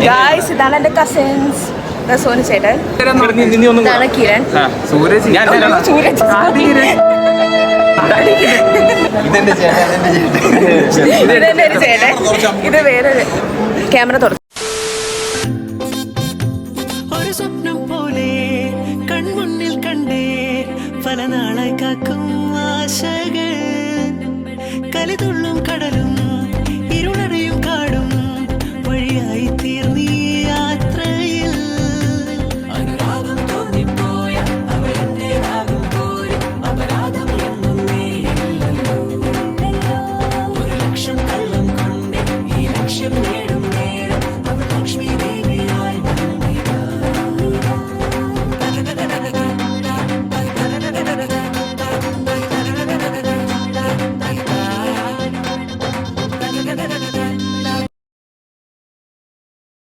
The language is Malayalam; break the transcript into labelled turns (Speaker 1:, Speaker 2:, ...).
Speaker 1: ഗായ്സ് ഇതാണ് എന്റെ കസിൻസ്. സോനു ചേട്ടൻ, ഇതാണ് കിരൺ, സൂരജ്, ഇതെന്റെ ഒരു ചേട്ടൻ, ഇത് വേറൊരു ക്യാമറ തുറന്നു.
Speaker 2: ഒരു സ്വപ്നം പോലെ കൺമുന്നിൽ കണ്ടേ പല നാളായി കാക്കും ആശകൾ, കലിതുള്ളും കടലും ഇരുളടയും കാടും വഴിയായി തീർന്നു.